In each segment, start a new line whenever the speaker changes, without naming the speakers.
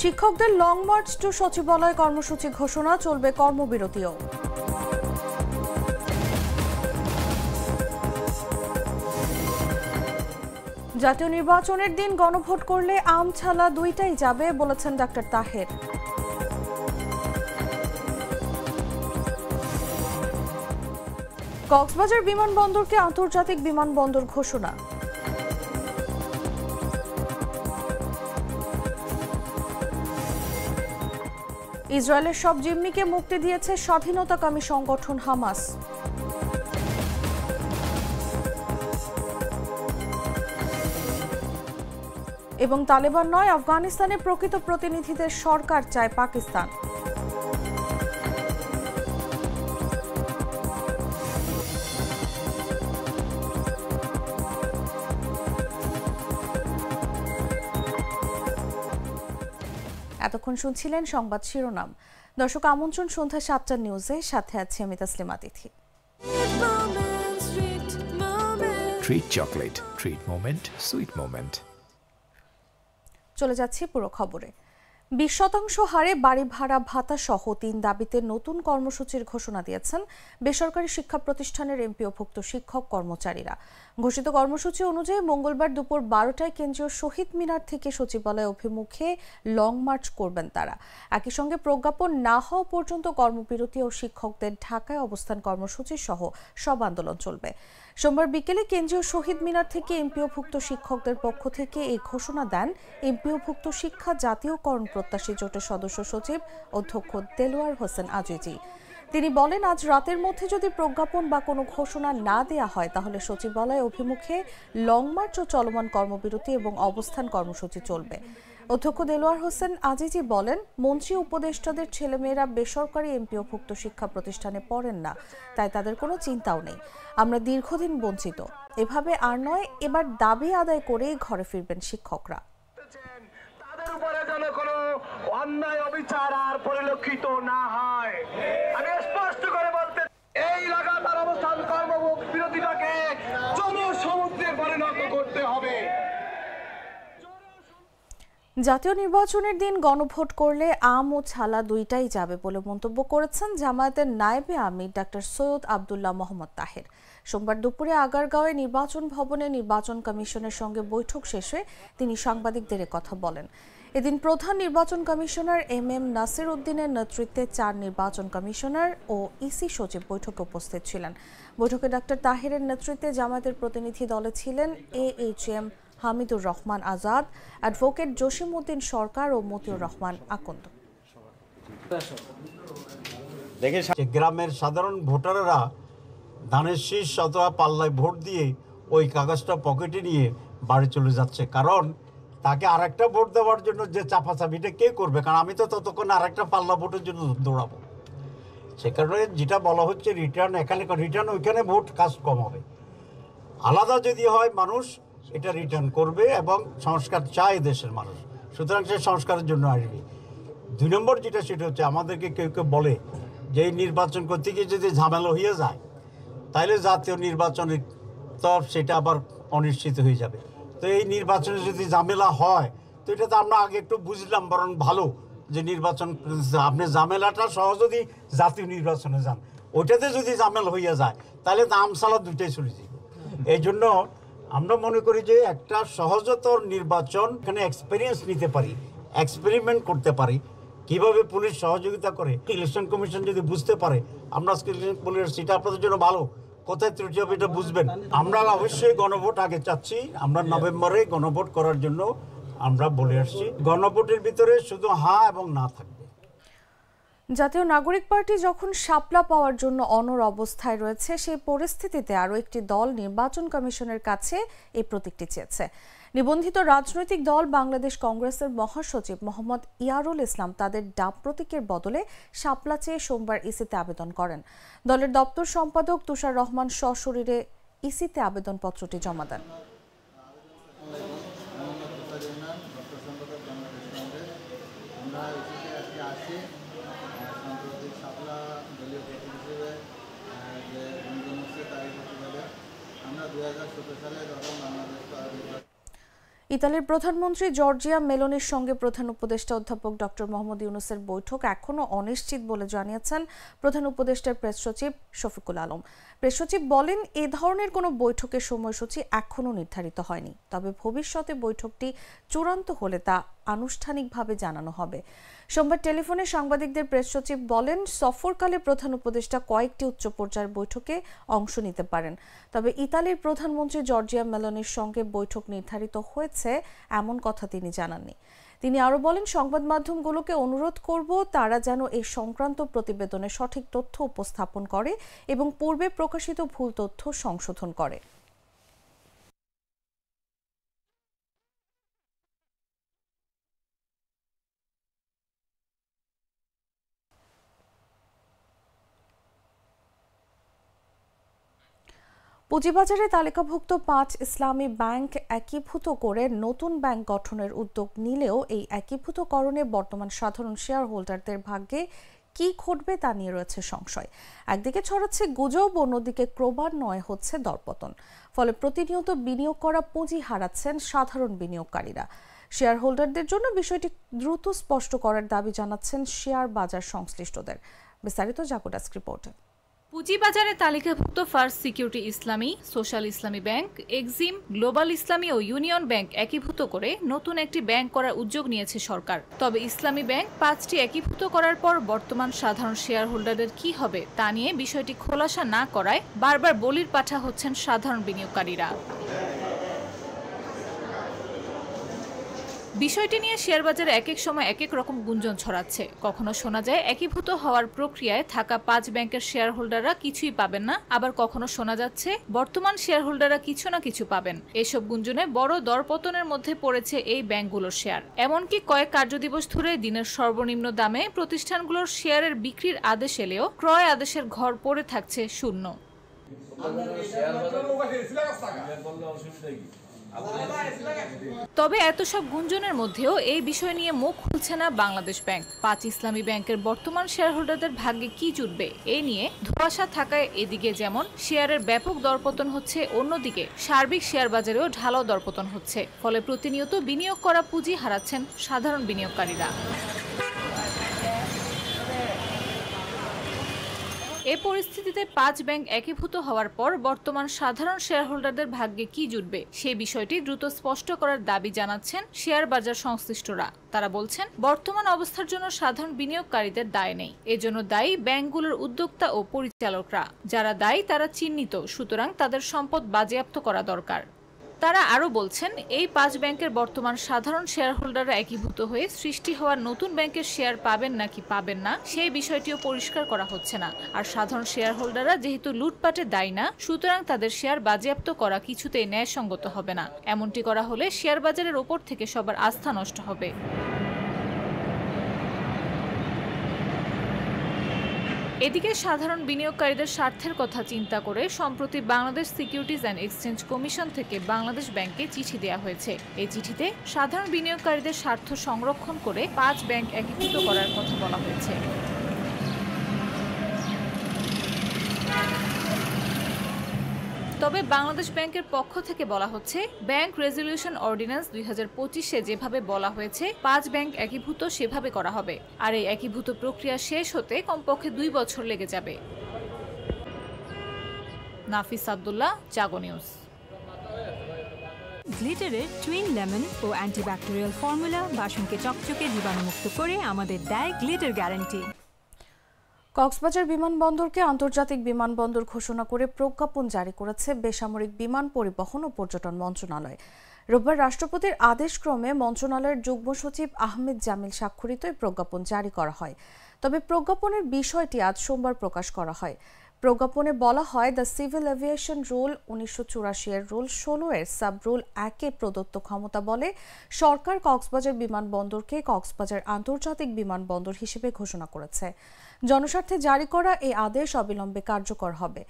শিক্ষকদের long March two সচিবালয় কর্মসূচি ঘোষণা, চলবে কর্মবিরতিও। জাতীয় নির্বাচনের দিন গণভোট করলে আম ছালা দুইটাই যাবে বলেছেন ডাক্তার তাহের। কক্সবাজার বিমানবন্দরকে আন্তর্জাতিক বিমানবন্দর ঘোষণা। ইসরায়েলের সব জিম্মিকে মুক্তি দিয়েছে স্বাধীনতাকামী সংগঠন হামাস। এবং তালেবান নয়, আফগানিস্তানে প্রকৃত প্রতিনিধিদের সরকার চায় পাকিস্তান। এতক্ষণ শুনছিলেন সংবাদ শিরোনাম। দর্শক, আমন্ত্রণ সন্ধ্যা 7টার নিউজে, সাথে আছি আমি Taslima Tithi.
Treat chocolate, treat moment, sweet moment.
চলে যাচ্ছি পুরো খবরে। 20% হারে বাড়ি ভাড়া ভাতা সহ 3 দাবিতে নতুন কর্মসূচির ঘোষণা দিয়েছেন বেসরকারি শিক্ষা প্রতিষ্ঠানের এমপিওভুক্ত শিক্ষক কর্মচারীরা। ঘোষিত কর্মসূচি অনুযায়ী মঙ্গলবার দুপুর 12টায় কেন্দ্রীয় শহীদ মিনার থেকে সচিবালয় অভিমুখে লং মার্চ করবেন তারা। একই সঙ্গে প্রজ্ঞাপন না হওয়া পর্যন্ত কর্মবিরতি ও শিক্ষকদের ঢাকায় অবস্থান কর্মসূচি সহ সব আন্দোলন চলবে। সোমবার বিকেলে কেন্দ্রীয় শহীদ মিনার থেকে এমপিওভুক্ত শিক্ষকদের পক্ষ থেকে এই ঘোষণা দেন এমপিওভুক্ত শিক্ষা জাতীয়করণ প্রত্যাশী জোটের সদস্য সচিব অধ্যক্ষ দেলোয়ার হোসেন আজিজি। তিনি বলেন, আজ রাতের মধ্যে যদি প্রজ্ঞাপন বা কোনো ঘোষণা না দেয়া হয় তাহলে সচিবালয় অভিমুখে লং মার্চ ও চলমান কর্মবিরতি এবং অবস্থান কর্মসূচি চলবে। অধ্যক্ষ দেলোয়ার হোসেন আজিজি বলেন, মন্ত্রী উপদেষ্টাদের ছেলেমেয়েরা বেসরকারি এমপিওভুক্ত শিক্ষা প্রতিষ্ঠানে পড়েন না, তাই তাদের কোনো চিন্তাও নেই। আমরা দীর্ঘদিন বঞ্চিত, এভাবে আর নয়, এবার দাবি আদায় করেই ঘরে ফিরবেন শিক্ষকরা।
তাদের উপরে যেন কোনো অন্যায় অবিচার আর পরিলক্ষিত না হয়। আমি স্পষ্ট করে বলতে, এই লাগাতার অবস্থান কর্মবিরতিটাকে জনসমুদ্রে পরিণত করতে হবে।
জাতীয় নির্বাচনের দিন গণভোট করলে আম ও ছালা দুইটাই যাবে বলে মন্তব্য করেছেন জামায়াতের নায়েবে আমির ডাক্তার সৈয়দ আব্দুল্লাহ মোহাম্মদ তাহের। সোমবার দুপুরে আগারগাঁওয়ে নির্বাচন ভবনে নির্বাচন কমিশনের সঙ্গে বৈঠক শেষে তিনি সাংবাদিকদের কথা বলেন। এদিন প্রধান নির্বাচন কমিশনার এম নাসির উদ্দিনের নেতৃত্বে 4 নির্বাচন কমিশনার ও ইসি সচিব বৈঠকে উপস্থিত ছিলেন। বৈঠকে ডাক্তার তাহেরের নেতৃত্বে জামায়াতের প্রতিনিধি দলে ছিলেন AHM হামিদুর রহমান আজাদ, অ্যাডভোকেট জসিম উদ্দিন সরকার ও মতিউর রহমান আকন্দ।
গ্রামের সাধারণ ভোটাররা ধানের শীষ অথবা পাল্লায় ভোট দিয়ে ওই কাগজটা পকেটে নিয়ে বাড়ি চলে যাচ্ছে, কারণ তাকে আরেকটা ভোট দেওয়ার জন্য যে চাপাচাপিটা কে করবে, কারণ আমি তো ততক্ষণ আরেকটা পাল্লা ভোটের জন্য দৌড়াবো। সে কারণে যেটা বলা হচ্ছে রিটার্ন, এখানে রিটার্ন, ওইখানে ভোট কাস্ট কম হবে। আলাদা যদি হয় মানুষ এটা রিটার্ন করবে এবং সংস্কার চায় দেশের মানুষ, সুতরাং সে সংস্কারের জন্য আসবে। 2 নম্বর যেটা, সেটা হচ্ছে আমাদেরকে কেউ কেউ বলে যে এই নির্বাচন করতে গিয়ে যদি ঝামেলা হয়ে যায় তাহলে জাতীয় নির্বাচনের তরফ সেটা আবার অনিশ্চিত হয়ে যাবে। তো এই নির্বাচনে যদি ঝামেলা হয় তো এটা তো আমরা আগে একটু বুঝলাম, বরং ভালো যে নির্বাচন আপনি ঝামেলাটা সহ যদি জাতীয় নির্বাচনে যান, ওইটাতে যদি ঝামেলা হইয়া যায় তাহলে তো আমসালা দুইটাই চলে যাবে। এই জন্য আমরা মনে করি যে একটা সহজতর নির্বাচন, এখানে এক্সপিরিয়েন্স নিতে পারি, এক্সপেরিমেন্ট করতে পারি কিভাবে পুলিশ সহযোগিতা করে। ইলেকশন কমিশন যদি বুঝতে পারে আমরা আজকে পুলিশ, সেটা আপনাদের জন্য ভালো, কোথায় ত্রুটি হবে এটা বুঝবেন। আমরা অবশ্যই গণভোট আগে চাচ্ছি, আমরা নভেম্বরে গণভোট করার জন্য আমরা বলে আসছি। গণভোটের ভিতরে শুধু হ্যাঁ এবং না থাকবে।
জাতীয় নাগরিক পার্টি যখন শাপলা পাওয়ার জন্য অনড় অবস্থায় রয়েছে, সেই পরিস্থিতিতে আরও একটি দল নির্বাচন কমিশনের কাছে এই প্রতীকটি চেয়েছে। নিবন্ধিত রাজনৈতিক দল বাংলাদেশ কংগ্রেসের মহাসচিব মোহাম্মদ ইয়ারুল ইসলাম তাদের ডাব প্রতীকের বদলে শাপলা চেয়ে সোমবার ইসিতে আবেদন করেন। দলের দপ্তর সম্পাদক তুষার রহমান সশরীরে ইসিতে আবেদনপত্রটি জমা দেন। ইতালির প্রধানমন্ত্রী জর্জিয়া মেলোনির সঙ্গে প্রধান উপদেষ্টা অধ্যাপক ডক্টর মোহাম্মদ ইউনূসের বৈঠক এখনও অনিশ্চিত বলে জানিয়েছেন প্রধান উপদেষ্টার প্রেস সচিব শফিকুল আলম। প্রেস সচিব বলেন, এ ধরনের কোনো বৈঠকের সময়সূচি এখনও নির্ধারিত হয়নি, তবে ভবিষ্যতে বৈঠকটি চূড়ান্ত হলে তা আনুষ্ঠানিকভাবে জানানো হবে। সোমবার টেলিফোনে সাংবাদিকদের প্রেস সচিব বলেন, সফরকালে প্রধান উপদেষ্টা কয়েকটি উচ্চ পর্যায়ের বৈঠকে অংশ নিতে পারেন, তবে ইতালির প্রধানমন্ত্রী জর্জিয়া মেলোনির সঙ্গে বৈঠক নির্ধারিত হয়েছে এমন কথা তিনি জানাননি। তিনি আরও বলেন, সংবাদ মাধ্যমগুলোকে অনুরোধ করব তারা যেন এই সংক্রান্ত প্রতিবেদনে সঠিক তথ্য উপস্থাপন করে এবং পূর্বে প্রকাশিত ভুল তথ্য সংশোধন করে। পুঁজিবাজারে তালিকাভুক্ত 5 ইসলামী ব্যাংক একীভূত করে নতুন ব্যাংক গঠনের উদ্যোগ নিলেও এই একীভূতকরণে বর্তমান সাধারণ শেয়ার হোল্ডারদের ভাগ্যে কি ঘটবে তা নিয়ে রয়েছে সংশয়। একদিকে ছড়াচ্ছে গুজব, অন্যদিকে ক্রমান্বয়ে হচ্ছে দরপতন। ফলে প্রতিনিয়ত বিনিয়োগ করা পুঁজি হারাচ্ছেন সাধারণ বিনিয়োগকারীরা। শেয়ার হোল্ডারদের জন্য বিষয়টি দ্রুত স্পষ্ট করার দাবি জানাচ্ছেন শেয়ার বাজার সংশ্লিষ্টদের। বিস্তারিত জাগো ডেস্ক রিপোর্টে।
পুঁজিবাজারে তালিকাভুক্ত ফার্স্ট সিকিউরিটি ইসলামী, সোশ্যাল ইসলামী ব্যাংক, এক্সিম, গ্লোবাল ইসলামী ও ইউনিয়ন ব্যাংক একীভূত করে নতুন একটি ব্যাংক করার উদ্যোগ নিয়েছে সরকার। তবে ইসলামী ব্যাংক 5টি একীভূত করার পর বর্তমান সাধারণ শেয়ার হোল্ডারদের কি হবে তা নিয়ে বিষয়টি খোলাসা না করায় বারবার বলির পাঠা হচ্ছেন সাধারণ বিনিয়োগকারীরা। বিষয়টি নিয়ে শেয়ারবাজারে এক এক সময় এক এক রকম গুঞ্জন ছড়াচ্ছে। কখনো শোনা যায় একীভূত হওয়ার প্রক্রিয়ায় থাকা 5 ব্যাংকের শেয়ার হোল্ডাররা কিছুই পাবেন না, আবার কখনো শোনা যাচ্ছে বর্তমান শেয়ার হোল্ডাররা কিছু না কিছু পাবেন। এসব গুঞ্জনে বড় দরপতনের মধ্যে পড়েছে এই ব্যাংকগুলোর শেয়ার। এমনকি কয়েক কার্যদিবস ধরে দিনের সর্বনিম্ন দামে প্রতিষ্ঠানগুলোর শেয়ারের বিক্রির আদেশ এলেও ক্রয় আদেশের ঘর পড়ে থাকছে শূন্য। তবে এত সব গুঞ্জনের মধ্যেও এই বিষয় নিয়ে মুখ খুলছে না বাংলাদেশ ব্যাংক। 5 ইসলামী ব্যাংকের বর্তমান শেয়ার হোল্ডারদের ভাগ্যে কি জুটবে এ নিয়ে ধোঁয়াশা থাকায় এদিকে যেমন শেয়ারের ব্যাপক দরপতন হচ্ছে, অন্যদিকে সার্বিক শেয়ার বাজারেও ঢালাও দরপতন হচ্ছে। ফলে প্রতিনিয়ত বিনিয়োগ করা পুঁজি হারাচ্ছেন সাধারণ বিনিয়োগকারীরা। এ পরিস্থিতিতে 5 ব্যাংক একীভূত হওয়ার পর বর্তমান সাধারণ শেয়ার হোল্ডারদের ভাগ্যে কি জুটবে সেই বিষয়টি দ্রুত স্পষ্ট করার দাবি জানাচ্ছেন শেয়ার বাজার সংশ্লিষ্টরা। তারা বলছেন, বর্তমান অবস্থার জন্য সাধারণ বিনিয়োগকারীদের দায় নেই, এজন্য দায়ী ব্যাংকগুলোর উদ্যোক্তা ও পরিচালকরা। যারা দায়ী তারা চিহ্নিত, সুতরাং তাদের সম্পদ বাজেয়াপ্ত করা দরকার। তারা আরও বলছেন, এই 5 ব্যাংকের বর্তমান সাধারণ শেয়ার হোল্ডাররা একীভূত হয়ে সৃষ্টি হওয়া নতুন ব্যাংকের শেয়ার পাবেন নাকি পাবেন না সেই বিষয়টিও পরিষ্কার করা হচ্ছে না। আর সাধারণ শেয়ার হোল্ডাররা যেহেতু লুটপাটে দায়ী না, সুতরাং তাদের শেয়ার বাজেয়াপ্ত করা কিছুতেই ন্যায়সঙ্গত হবে না। এমনটি করা হলে শেয়ার বাজারের ওপর থেকে সবার আস্থা নষ্ট হবে। এদিকে সাধারণ বিনিয়োগকারীদের স্বার্থের কথা চিন্তা করে সম্প্রতি Bangladesh securities and exchange commission থেকে বাংলাদেশ ব্যাংকে চিঠি দেওয়া হয়েছে। এই চিঠিতে সাধারণ বিনিয়োগকারীদের স্বার্থ সংরক্ষণ করে 5 ব্যাংক একীভূত করার কথা বলা হয়েছে। তবে বাংলাদেশ ব্যাংকের পক্ষ থেকে বলা হচ্ছে, ব্যাংক রেজলিউশন অর্ডিন্যান্স 2025-এ যেভাবে বলা হয়েছে 5 ব্যাংক একীভূত সেভাবে করা হবে। আর এই একীভূত প্রক্রিয়া শেষ হতে কমপক্ষে 2 বছর লেগে যাবে। নাফিস আব্দুল্লাহ, জাগো নিউজ।
গ্লিটারের টুইন লেমন ও অ্যান্টিব্যাকটেরিয়াল ফর্মুলা বাসনকে চকচকে জীবাণুমুক্ত করে আমাদের দেয় গ্লিটার গ্যারান্টি।
কক্সবাজার বিমানবন্দরকে আন্তর্জাতিক বিমানবন্দর ঘোষণা করে প্রজ্ঞাপন জারি করেছে বেসামরিক বিমান পরিবহন ও পর্যটন মন্ত্রণালয়। রোববার রাষ্ট্রপতির আদেশক্রমে মন্ত্রণালয়ের যুগ্ম সচিব আহমেদ জামিল স্বাক্ষরিত এই প্রজ্ঞাপন জারি করা হয়। তবে প্রজ্ঞাপনের বিষয়টি আজ সোমবার প্রকাশ করা হয়। প্রজ্ঞাপনে বলা হয়, দ্য সিভিল এভিয়েশন রুল 1984-এর রুল 16-এর সাব রুল 1-এ প্রদত্ত ক্ষমতা বলে সরকার কক্সবাজার বিমানবন্দরকে কক্সবাজার আন্তর্জাতিক বিমানবন্দর হিসেবে ঘোষণা করেছে। জনস্বার্থে জারি করা এই আদেশ অবিলম্বে কার্যকর হবে।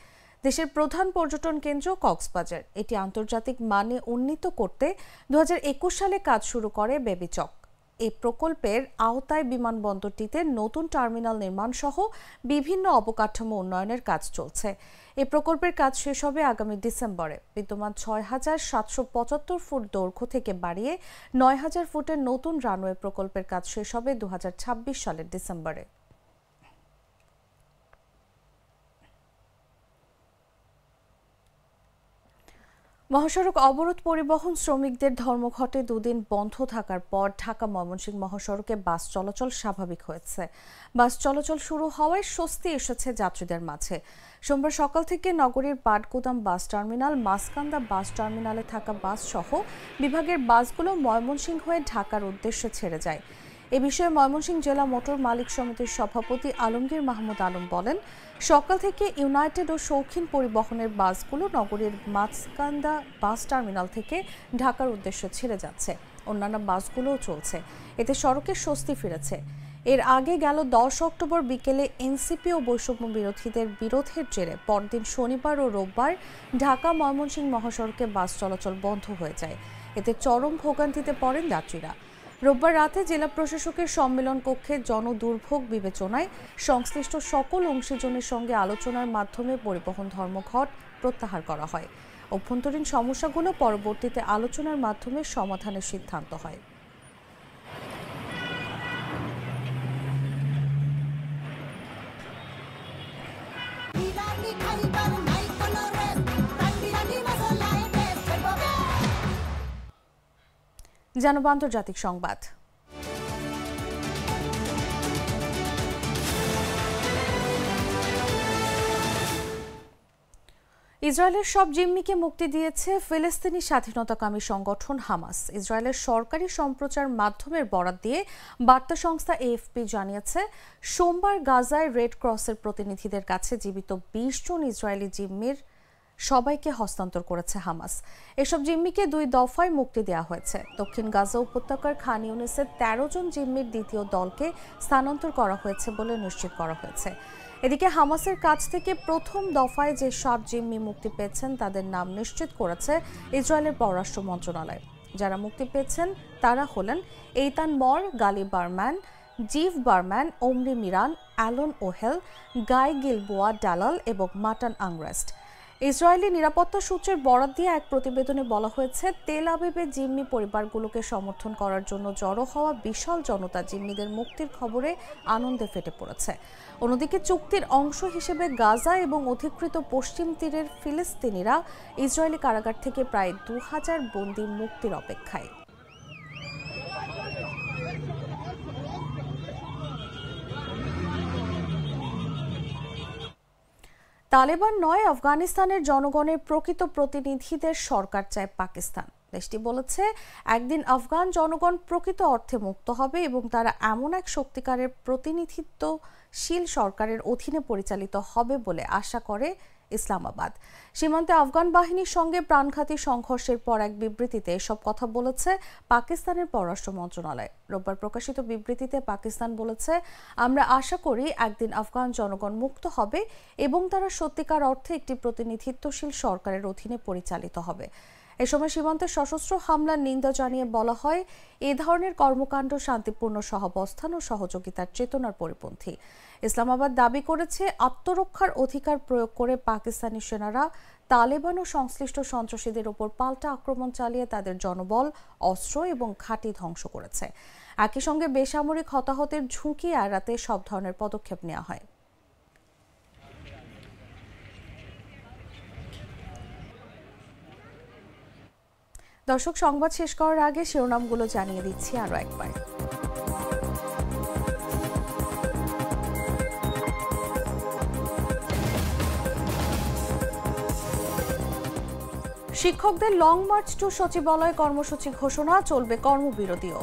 দেশের প্রধান পর্যটন কেন্দ্র কক্সবাজার, এটি আন্তর্জাতিক মানে উন্নীত করতে 2021 সালে কাজ শুরু করে বেবিচক। এই প্রকল্পের আওতায় বিমানবন্দরটিতে নতুন টার্মিনাল নির্মাণ সহ বিভিন্ন অবকাঠামো উন্নয়নের কাজ চলছে। এই প্রকল্পের কাজ শেষ হবে আগামী ডিসেম্বরে। বিদ্যমান ৬,৭৭৫ ফুট দৈর্ঘ্য থেকে বাড়িয়ে ৯,০০০ ফুটের নতুন রানওয়ে প্রকল্পের কাজ শেষ হবে ২০২৬ সালের ডিসেম্বরে। মহাসড়ক অবরোধ পরিবহন শ্রমিকদের ধর্মঘটে দুদিন বন্ধ থাকার পর ঢাকা ময়মনসিংহ মহাসড়কে বাস চলাচল স্বাভাবিক হয়েছে। বাস চলাচল শুরু হওয়ায় স্বস্তি এসেছে যাত্রীদের মাঝে। সোমবার সকাল থেকে নগরীর পাটগুদাম বাস টার্মিনাল, মাসকান্দা বাস টার্মিনালে থাকা বাস সহ বিভাগের বাসগুলো ময়মনসিংহ হয়ে ঢাকার উদ্দেশ্যে ছেড়ে যায়। এ বিষয়ে ময়মনসিংহ জেলা মোটর মালিক সমিতির সভাপতি আলমগীর মাহমুদ আলম বলেন, সকাল থেকে ইউনাইটেড ও শৌখিন পরিবহনের বাসগুলো নগরীর মাসকান্দা বাস টার্মিনাল থেকে ঢাকার উদ্দেশ্যে ছেড়ে যাচ্ছে। অন্যান্য বাসগুলোও চলছে। এতে সড়কে স্বস্তি ফিরেছে। এর আগে গেল 10 অক্টোবর বিকেলে এনসিপি ও বৈষম্য বিরোধীদের বিরোধের জেরে পরদিন শনিবার ও রোববার ঢাকা ময়মনসিংহ মহাসড়কে বাস চলাচল বন্ধ হয়ে যায়। এতে চরম ভোগান্তিতে পড়েন যাত্রীরা। রোববার রাতে জেলা প্রশাসকের সম্মেলন কক্ষে জনদুর্ভোগ বিবেচনায় সংশ্লিষ্ট সকল অংশীজনের সঙ্গে আলোচনার মাধ্যমে পরিবহন ধর্মঘট প্রত্যাহার করা হয়। অভ্যন্তরীণ সমস্যাগুলো পরবর্তীতে আলোচনার মাধ্যমে সমাধানের সিদ্ধান্ত হয়। জানাবো আন্তর্জাতিক সংবাদ। ইসরায়েলের সব জিম্মিকে মুক্তি দিয়েছে ফিলিস্তিনি স্বাধীনতাকামী সংগঠন হামাস। ইসরায়েলের সরকারি সম্প্রচার মাধ্যমের বরাত দিয়ে বার্তা সংস্থা এএফপি জানিয়েছে, সোমবার গাজায় রেড ক্রসের প্রতিনিধিদের কাছে জীবিত ২০ জন ইসরায়েলি জিম্মির সবাইকে হস্তান্তর করেছে হামাস। এসব জিম্মিকে 2 দফায় মুক্তি দেওয়া হয়েছে। দক্ষিণ গাজা উপত্যকার খান ইউনিসের 13 জন জিম্মির দ্বিতীয় দলকে স্থানান্তর করা হয়েছে বলে নিশ্চিত করা হয়েছে। এদিকে হামাসের কাছ থেকে প্রথম দফায় যে 7 জিম্মি মুক্তি পেয়েছেন তাদের নাম নিশ্চিত করেছে ইসরায়েলের পররাষ্ট্র মন্ত্রণালয়। যারা মুক্তি পেয়েছেন তারা হলেন এইতান মর, গালি বারম্যান, জিভ বারম্যান, ওমরি মিরান, অ্যালন ওহেল, গাই গিলবোয়া ডালাল এবং মাটান আংরেস্ট। ইসরায়েলি নিরাপত্তা সূত্রের বরাত দিয়ে এক প্রতিবেদনে বলা হয়েছে, তেল আবিবে জিম্মি পরিবারগুলোকে সমর্থন করার জন্য জড়ো হওয়া বিশাল জনতা জিম্মিদের মুক্তির খবরে আনন্দে ফেটে পড়েছে। অন্যদিকে চুক্তির অংশ হিসেবে গাজা এবং অধিকৃত পশ্চিম তীরের ফিলিস্তিনিরা ইসরায়েলি কারাগার থেকে প্রায় 2000 বন্দী মুক্তির অপেক্ষায়। তালেবান নয়, আফগানিস্তানের জনগণের প্রকৃত প্রতিনিধিদের সরকার চায় পাকিস্তান। দেশটি বলেছে, একদিন আফগান জনগণ প্রকৃত অর্থে মুক্ত হবে এবং তারা এমন এক সত্যিকারের প্রতিনিধিত্বশীল সরকারের অধীনে পরিচালিত হবে বলে আশা করে ইসলামাবাদ। সীমান্তে আফগান বাহিনীর সঙ্গে প্রাণঘাতী সংঘর্ষের পর এক বিবৃতিতে এসব কথা বলেছে পাকিস্তানের পররাষ্ট্র মন্ত্রণালয়। রোববার প্রকাশিত বিবৃতিতে পাকিস্তান বলেছে, আমরা আশা করি একদিন আফগান জনগণ মুক্ত হবে এবং তারা সত্যিকার অর্থে একটি প্রতিনিধিত্বশীল সরকারের অধীনে পরিচালিত হবে। এ সময় সীমান্তে সশস্ত্র হামলার নিন্দা জানিয়ে বলা হয়, এ ধরনের কর্মকাণ্ড শান্তিপূর্ণ সহাবস্থান ও সহযোগিতার চেতনার পরিপন্থী। ইসলামাবাদ দাবি করেছে, আত্মরক্ষার অধিকার প্রয়োগ করে পাকিস্তানি সেনারা তালেবান ও সংশ্লিষ্ট সন্ত্রাসীদের উপর পাল্টা আক্রমণ চালিয়ে তাদের জনবল, অস্ত্র এবং ঘাঁটি ধ্বংস করেছে। একই সঙ্গে বেসামরিক হতাহতের ঝুঁকি এড়াতে সব ধরনের পদক্ষেপ নেওয়া হয়। দর্শক, সংবাদ শেষ করার আগে শিরোনামগুলো জানিয়ে দিচ্ছি আরো একবার। শিক্ষকদের লং মার্চ টু সচিবালয় কর্মসূচি ঘোষণা, চলবে কর্মবিরতিও।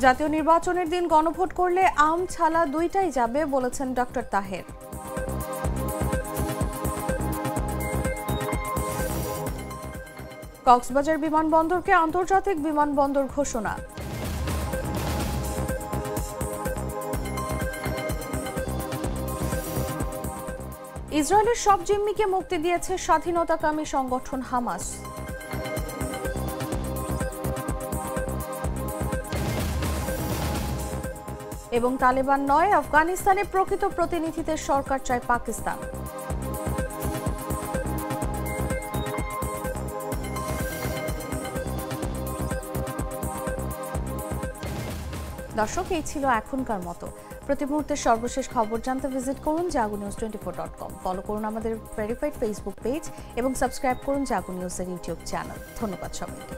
জাতীয় নির্বাচনের দিন গণভোট করলে আম ছালা দুইটাই যাবে বলেছেন ডক্টর তাহের। কক্সবাজার বিমানবন্দরকে আন্তর্জাতিক বিমানবন্দর ঘোষণা। ইসরায়েলের সব জিম্মিকে মুক্তি দিয়েছে স্বাধীনতাকামী সংগঠন হামাস। এবং তালেবান নয়, আফগানিস্তানে প্রকৃত প্রতিনিধিদের সরকার চায় পাকিস্তান। দর্শক, এই ছিল এখনকার মতো। প্রতি মুহূর্তের সর্বশেষ খবর জানতে ভিজিট করুন jagonews24.com। ফলো করুন আমাদের ভেরিফাইড ফেসবুক পেজ এবং সাবস্ক্রাইব করুন জাগো নিউজের ইউটিউব চ্যানেল। ধন্যবাদ সবাইকে।